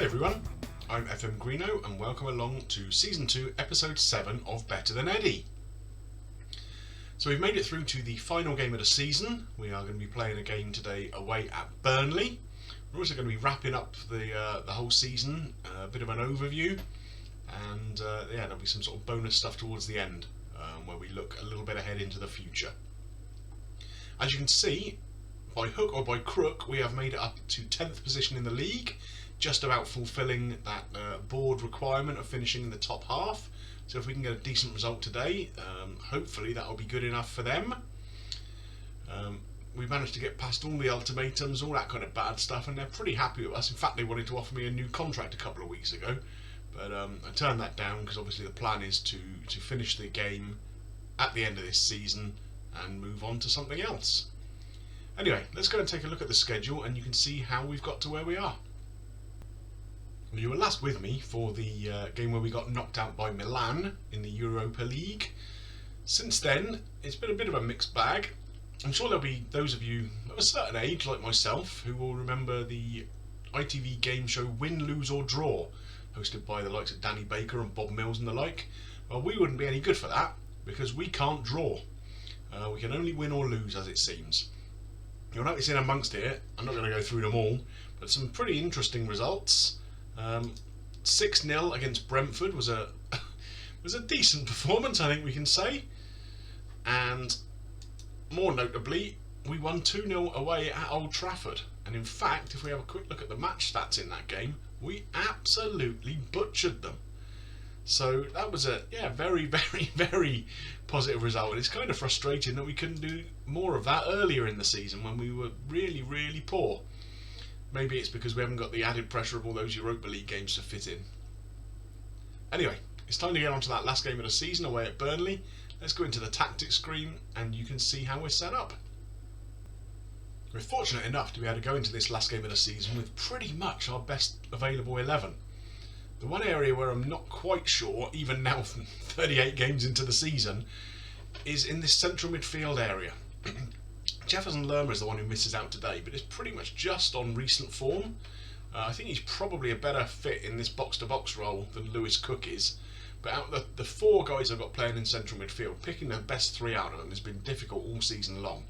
Hi everyone, I'm FM Greeno and welcome along to Season 2, Episode 7 of Better Than Eddie. So we've made it through to the final game of the season. We are going to be playing a game today away at Burnley. We're also going to be wrapping up the whole season, a bit of an overview, and there'll be some sort of bonus stuff towards the end where we look a little bit ahead into the future. As you can see, by hook or by crook, we have made it up to 10th position in the league, just about fulfilling that board requirement of finishing in the top half. So if we can get a decent result today, hopefully that will be good enough for them. We managed to get past all the ultimatums, all that kind of bad stuff, and they're pretty happy with us. In fact, they wanted to offer me a new contract a couple of weeks ago, but I turned that down because obviously the plan is to finish the game at the end of this season and move on to something else. Anyway, let's go and take a look at the schedule and you can see how we've got to where we are. You were last with me for the game where we got knocked out by Milan in the Europa League. Since then, it's been a bit of a mixed bag. I'm sure there'll be those of you of a certain age, like myself, who will remember the ITV game show Win, Lose or Draw, hosted by the likes of Danny Baker and Bob Mills and the like. Well, we wouldn't be any good for that, because we can't draw. We can only win or lose, as it seems. You'll notice in amongst it, I'm not going to go through them all, but some pretty interesting results. 6-0 against Brentford was a decent performance, I think we can say. And more notably, we won 2-0 away at Old Trafford. And in fact, if we have a quick look at the match stats in that game, we absolutely butchered them. So that was a very, very, very positive result. And it's kind of frustrating that we couldn't do more of that earlier in the season when we were really, really poor. Maybe it's because we haven't got the added pressure of all those Europa League games to fit in. Anyway, it's time to get on to that last game of the season away at Burnley. Let's go into the tactics screen and you can see how we're set up. We're fortunate enough to be able to go into this last game of the season with pretty much our best available 11. The one area where I'm not quite sure, even now 38 games into the season, is in this central midfield area. Jefferson Lerma is the one who misses out today, but it's pretty much just on recent form. I think he's probably a better fit in this box-to-box role than Lewis Cook is. But out of the four guys I've got playing in central midfield, picking the best three out of them has been difficult all season long.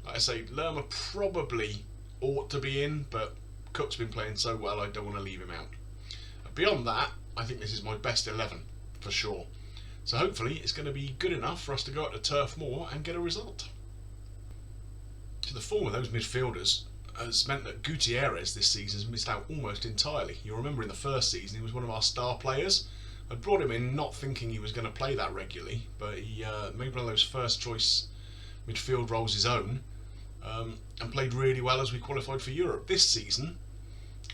Like I say, Lerma probably ought to be in, but Cook's been playing so well I don't want to leave him out. Beyond that, I think this is my best 11, for sure. So hopefully it's going to be good enough for us to go out to Turf Moor and get a result. So the form of those midfielders has meant that Gutierrez this season has missed out almost entirely. You'll remember in the first season he was one of our star players. I brought him in not thinking he was going to play that regularly, but he made one of those first choice midfield roles his own and played really well as we qualified for Europe. This season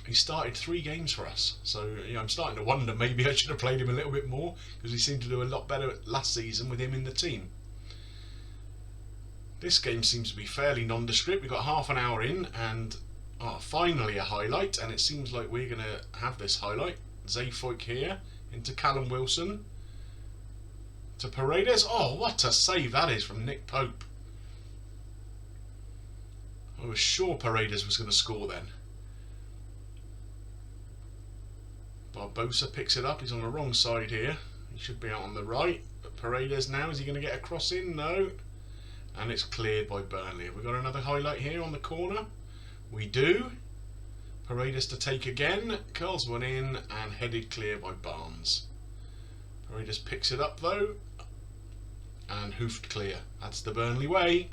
he started 3 games for us, so I'm starting to wonder maybe I should have played him a little bit more because we seemed to do a lot better last season with him in the team. This game seems to be fairly nondescript. We've got half an hour in and finally a highlight, and it seems like we're going to have this highlight. Zayfoyk here into Callum Wilson to Paredes. Oh, what a save that is from Nick Pope. I was sure Paredes was going to score then. Barbosa picks it up. He's on the wrong side here. He should be out on the right. But Paredes now, is he going to get a cross in? No. And it's cleared by Burnley. Have we got another highlight here on the corner? We do. Paredes to take again. Curls one in and headed clear by Barnes. Paredes picks it up though. And hoofed clear. That's the Burnley way.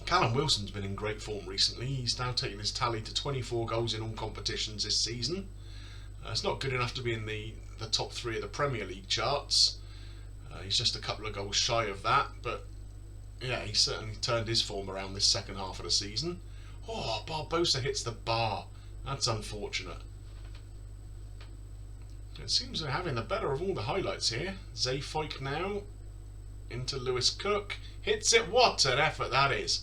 Callum Wilson's been in great form recently. He's now taken his tally to 24 goals in all competitions this season. It's not good enough to be in the top 3 of the Premier League charts. He's just a couple of goals shy of that, but yeah, he certainly turned his form around this second half of the season. Oh, Barbosa hits the bar. That's unfortunate. It seems we're having the better of all the highlights here. Zayfoyk now into Lewis Cook. Hits it. What an effort that is.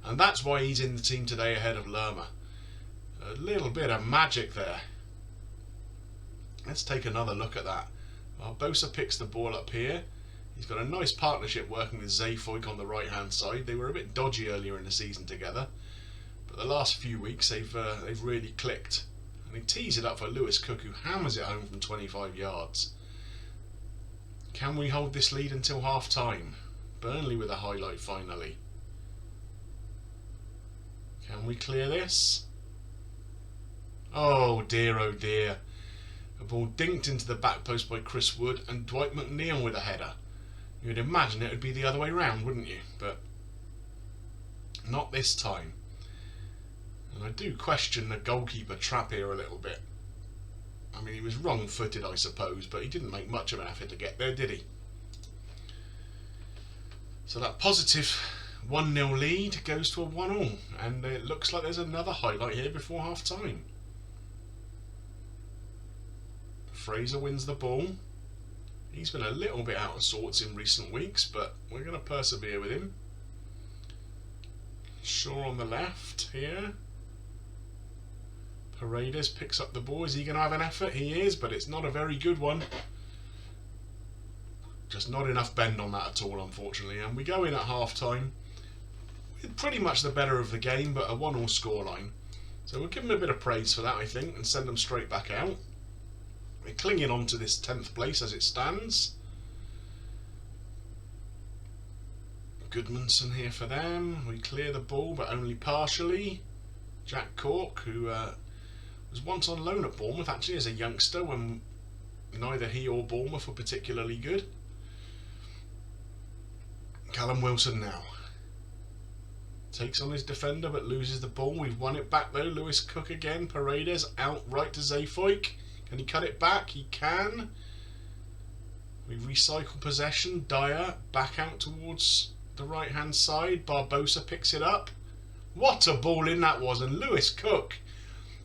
And that's why he's in the team today ahead of Lerma. A little bit of magic there. Let's take another look at that. Barbosa picks the ball up here. He's got a nice partnership working with Zayfoyk on the right hand side. They were a bit dodgy earlier in the season together, but the last few weeks they've really clicked. And he tees it up for Lewis Cook, who hammers it home from 25 yards. Can we hold this lead until half time? Burnley with a highlight finally. Can we clear this? Oh dear, oh dear. A ball dinked into the back post by Chris Wood and Dwight McNeil with a header. You'd imagine it would be the other way round, wouldn't you? But not this time. And I do question the goalkeeper trap here a little bit. I mean, he was wrong-footed, I suppose, but he didn't make much of an effort to get there, did he? So that positive 1-0 lead goes to a 1-1, and it looks like there's another highlight here before half-time. Fraser wins the ball. He's been a little bit out of sorts in recent weeks, but we're going to persevere with him. Shaw on the left here. Paredes picks up the ball. Is he going to have an effort? He is, but it's not a very good one. Just not enough bend on that at all, unfortunately. And we go in at half-time with pretty much the better of the game, but a 1-1 scoreline. So we'll give them a bit of praise for that, I think, and send them straight back out. We're clinging on to this 10th place as it stands. Goodmanson here for them. We clear the ball, but only partially. Jack Cork, who was once on loan at Bournemouth, actually, as a youngster, when neither he or Bournemouth were particularly good. Callum Wilson now. Takes on his defender, but loses the ball. We've won it back, though. Lewis Cook again. Paredes out right to Zayfoyk. Can he cut it back? He can. We recycle possession. Dyer back out towards the right hand side. Barbosa picks it up. What a ball in that was, and Lewis Cook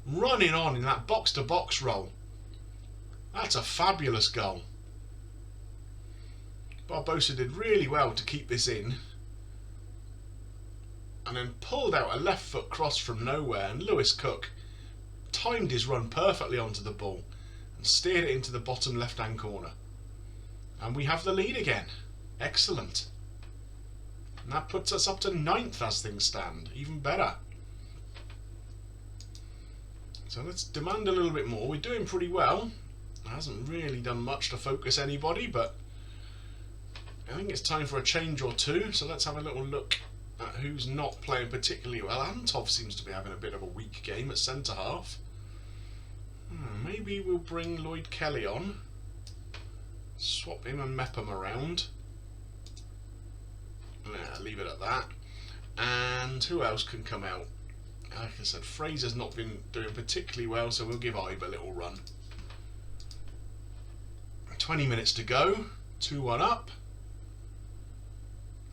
running on in that box to box roll. That's a fabulous goal. Barbosa did really well to keep this in, and then pulled out a left foot cross from nowhere, and Lewis Cook timed his run perfectly onto the ball and steered it into the bottom left hand corner, and we have the lead again. Excellent. And that puts us up to 9th as things stand. Even better. So let's demand a little bit more. We're doing pretty well. It hasn't really done much to focus anybody, but I think it's time for a change or two. So let's have a little look at who's not playing particularly well. Antov seems to be having a bit of a weak game at centre half. Maybe we'll bring Lloyd Kelly on. Swap him and Mepham around. Yeah, leave it at that. And who else can come out? Like I said, Fraser's not been doing particularly well, so we'll give Ibe a little run. 20 minutes to go. 2-1 up.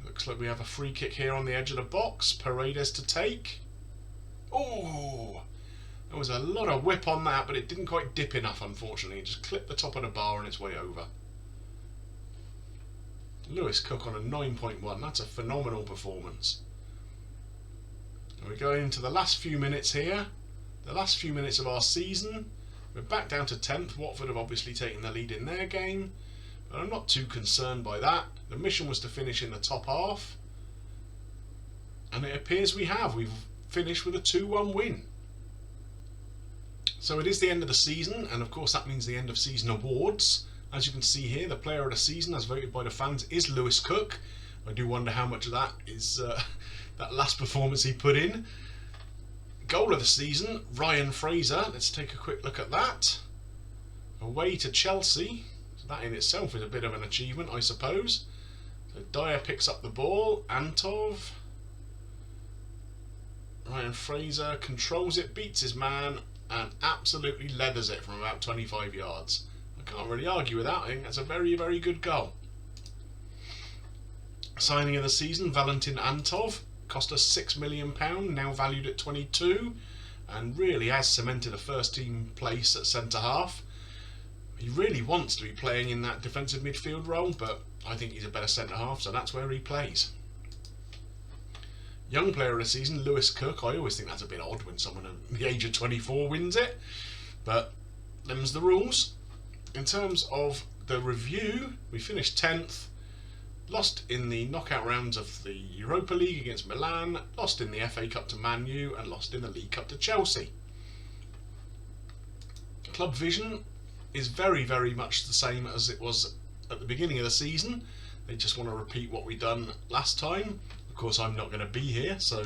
Looks like we have a free kick here on the edge of the box. Paredes to take. Oh! There was a lot of whip on that, but it didn't quite dip enough, unfortunately. It just clipped the top of the bar on its way over. Lewis Cook on a 9.1. That's a phenomenal performance. And we're going into the last few minutes here. The last few minutes of our season. We're back down to 10th. Watford have obviously taken the lead in their game, but I'm not too concerned by that. The mission was to finish in the top half, and it appears we have. We've finished with a 2-1 win. So it is the end of the season, and of course that means the end of season awards. As you can see here, the player of the season, as voted by the fans, is Lewis Cook. I do wonder how much of that is that last performance he put in. Goal of the season, Ryan Fraser. Let's take a quick look at that. Away to Chelsea. So that in itself is a bit of an achievement, I suppose. So Dyer picks up the ball. Antov. Ryan Fraser controls it, beats his man, and absolutely leathers it from about 25 yards. I can't really argue with that. I think that's a very, very good goal. Signing of the season, Valentin Antov. Cost us £6 million, now valued at 22, and really has cemented a first team place at centre half. He really wants to be playing in that defensive midfield role, but I think he's a better centre half, so that's where he plays. Young player of the season, Lewis Cook. I always think that's a bit odd when someone at the age of 24 wins it, but them's the rules. In terms of the review, we finished 10th, lost in the knockout rounds of the Europa League against Milan, lost in the FA Cup to Man U, and lost in the League Cup to Chelsea. club vision is very, very much the same as it was at the beginning of the season. They just want to repeat what we done last time. Of course, I'm not going to be here, so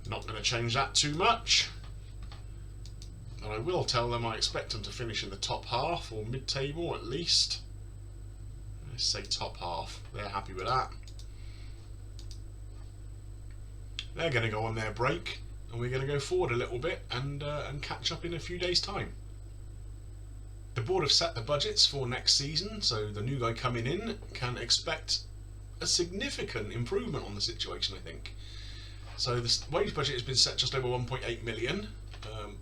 not going to change that too much. But I will tell them I expect them to finish in the top half or mid-table at least. Let's say top half. They're happy with that. They're going to go on their break, and we're going to go forward a little bit and catch up in a few days' time. The board have set the budgets for next season, so the new guy coming in can expect a significant improvement on the situation, I think. So the wage budget has been set just over 1.8 million.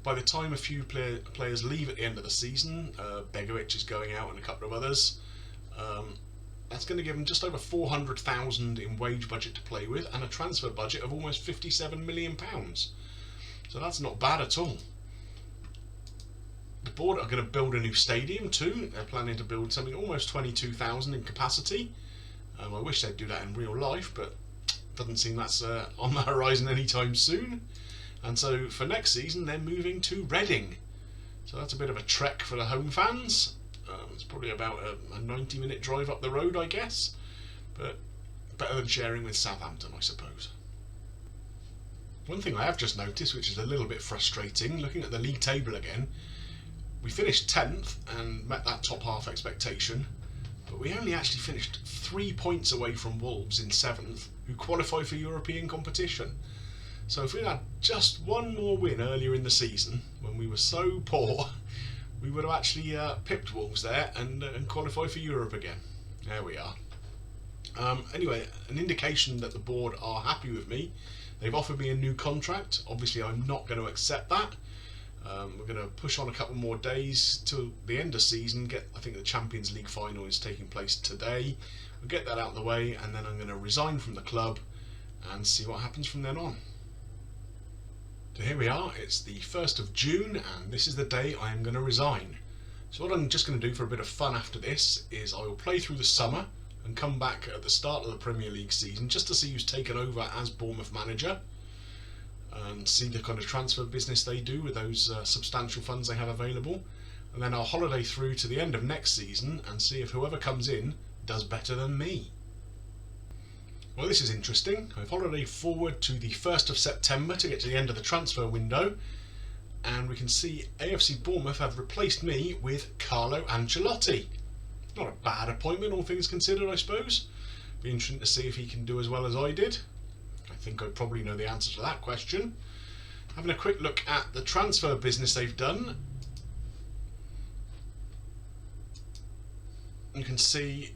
By the time a few players leave at the end of the season, Begovic is going out and a couple of others, that's going to give them just over 400,000 in wage budget to play with and a transfer budget of almost 57 million pounds. So that's not bad at all. The board are going to build a new stadium too. They're planning to build something almost 22,000 in capacity. I wish they'd do that in real life, but doesn't seem that's on the horizon anytime soon. And so for next season they're moving to Reading. So that's a bit of a trek for the home fans. It's probably about a 90-minute drive up the road, I guess. But better than sharing with Southampton, I suppose. One thing I have just noticed, which is a little bit frustrating, looking at the league table again, we finished 10th and met that top half expectation, but we only actually finished 3 points away from Wolves in 7th, who qualify for European competition. So if we'd had just one more win earlier in the season, when we were so poor, we would have actually pipped Wolves there and qualified for Europe again. There we are. Anyway, an indication that the board are happy with me. They've offered me a new contract. Obviously I'm not going to accept that. We're going to push on a couple more days till the end of season. I think the Champions League final is taking place today. We'll get that out of the way, and then I'm going to resign from the club and see what happens from then on. So here we are, it's the 1st of June, and this is the day I am going to resign. So what I'm just going to do for a bit of fun after this is I will play through the summer and come back at the start of the Premier League season just to see who's taken over as Bournemouth manager and see the kind of transfer business they do with those substantial funds they have available. And then I'll holiday through to the end of next season and see if whoever comes in does better than me. Well, this is interesting. I've holidayed forward to the 1st of September to get to the end of the transfer window, and we can see AFC Bournemouth have replaced me with Carlo Ancelotti. Not a bad appointment, all things considered, I suppose. Be interesting to see if he can do as well as I did. I think I probably know the answer to that question. Having a quick look at the transfer business they've done, you can see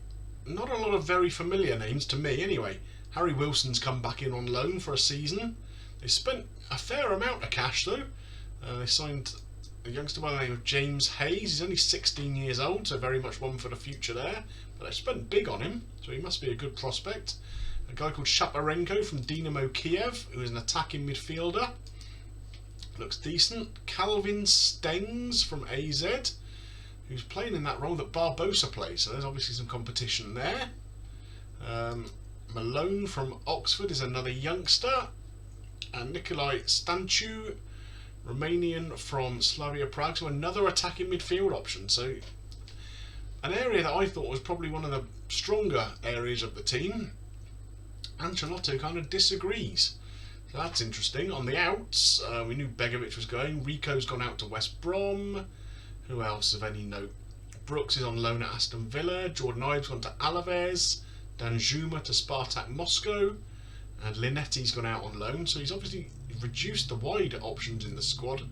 not a lot of very familiar names to me anyway. Harry Wilson's come back in on loan for a season. They spent a fair amount of cash though. They signed a youngster by the name of James Hayes. He's only 16 years old, so very much one for the future there. But they spent big on him, so he must be a good prospect. A guy called Shaparenko from Dynamo Kiev, who is an attacking midfielder. Looks decent. Calvin Stengs from AZ, who's playing in that role that Barbosa plays, so there's obviously some competition there. Malone from Oxford is another youngster, and Nikolai Stanciu, Romanian from Slavia Prague, so another attacking midfield option. So an area that I thought was probably one of the stronger areas of the team. Ancelotti kind of disagrees, so that's interesting. On the outs, we knew Begovic was going. Rico's gone out to West Brom. Who else of any note? Brooks is on loan at Aston Villa. Jordan Ives gone to Alaves. Danjuma to Spartak Moscow. And Linetti's gone out on loan. So he's obviously reduced the wider options in the squad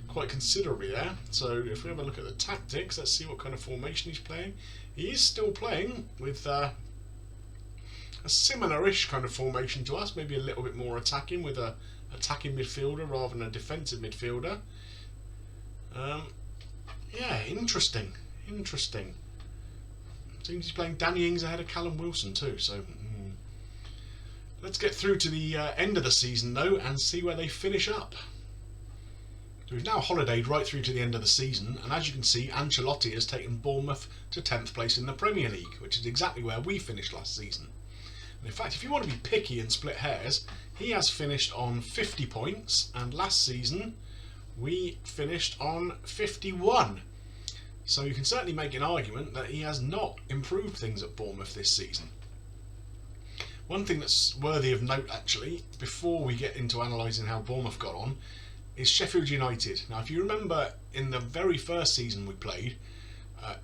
quite considerably there. So if we have a look at the tactics, let's see what kind of formation he's playing. He is still playing with a similar-ish kind of formation to us. Maybe a little bit more attacking with a attacking midfielder rather than a defensive midfielder. Yeah, interesting. Seems he's playing Danny Ings ahead of Callum Wilson too, so let's get through to the end of the season though and see where they finish up. So we've now holidayed right through to the end of the season, and as you can see, Ancelotti has taken Bournemouth to 10th place in the Premier League, which is exactly where we finished last season. And in fact, if you want to be picky and split hairs, he has finished on 50 points, and last season we finished on 51. So you can certainly make an argument that he has not improved things at Bournemouth this season. One thing that's worthy of note, actually, before we get into analysing how Bournemouth got on, is Sheffield United. Now, if you remember, in the very first season we played,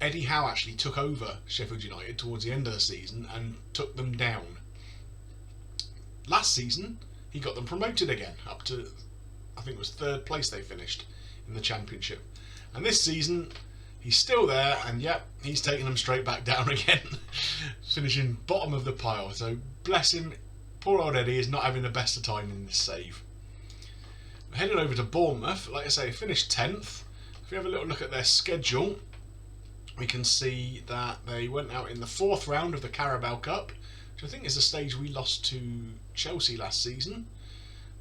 Eddie Howe actually took over Sheffield United towards the end of the season and took them down. Last season, he got them promoted again, up to, I think it was 3rd place they finished in the Championship. And this season, he's still there, and yep, he's taking them straight back down again, finishing bottom of the pile. So bless him, poor old Eddie is not having the best of time in this save. Heading over to Bournemouth, like I say, finished 10th. If we have a little look at their schedule, we can see that they went out in the 4th round of the Carabao Cup, which I think is the stage we lost to Chelsea last season.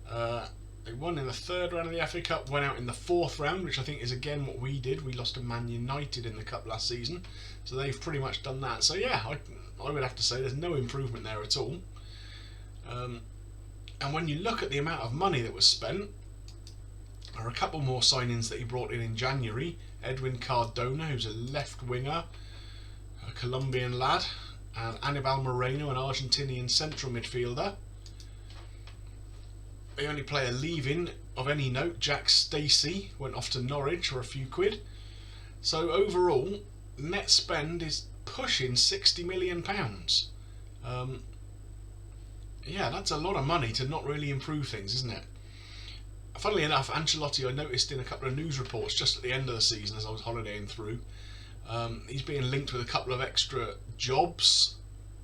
They won in the 3rd round of the FA Cup, went out in the 4th round, which I think is again what we did. We lost to Man United in the Cup last season, so they've pretty much done that. So yeah, I would have to say there's no improvement there at all. And when you look at the amount of money that was spent, there are a couple more signings that he brought in January. Edwin Cardona, who's a left winger, a Colombian lad, and Anibal Moreno, an Argentinian central midfielder. The only player leaving of any note, Jack Stacey, went off to Norwich for a few quid. So overall, net spend is pushing £60 million. Yeah, that's a lot of money to not really improve things, isn't it? Funnily enough, Ancelotti, I noticed in a couple of news reports just at the end of the season as I was holidaying through, he's being linked with a couple of extra jobs.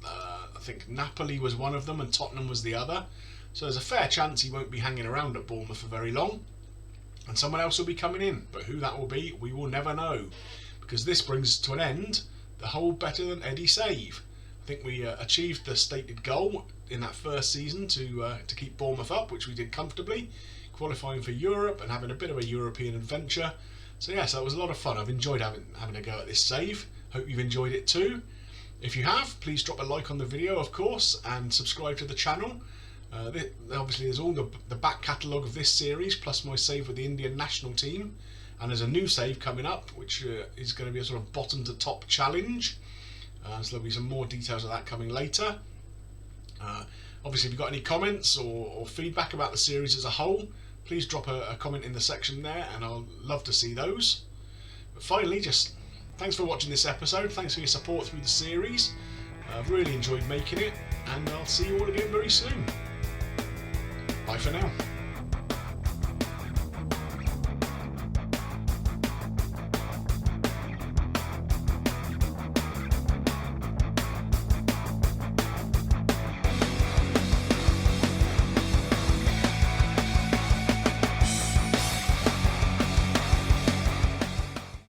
I think Napoli was one of them and Tottenham was the other. So there's a fair chance he won't be hanging around at Bournemouth for very long, and someone else will be coming in. But who that will be, we will never know, because this brings to an end the whole better than Eddie save. I think we achieved the stated goal in that first season to keep Bournemouth up, which we did comfortably, qualifying for Europe and having a bit of a European adventure. So yes, that was a lot of fun. I've enjoyed having a go at this save. Hope you've enjoyed it too. If you have, please drop a like on the video, of course, and subscribe to the channel. Obviously there's all the back catalogue of this series, plus my save with the Indian national team, and there's a new save coming up, which is going to be a sort of bottom to top challenge. So there'll be some more details of that coming later. Obviously, if you've got any comments or feedback about the series as a whole, please drop a comment in the section there, and I'll love to see those. But finally, just thanks for watching this episode. Thanks for your support through the series. I've really enjoyed making it, and I'll see you all again very soon. Bye for now.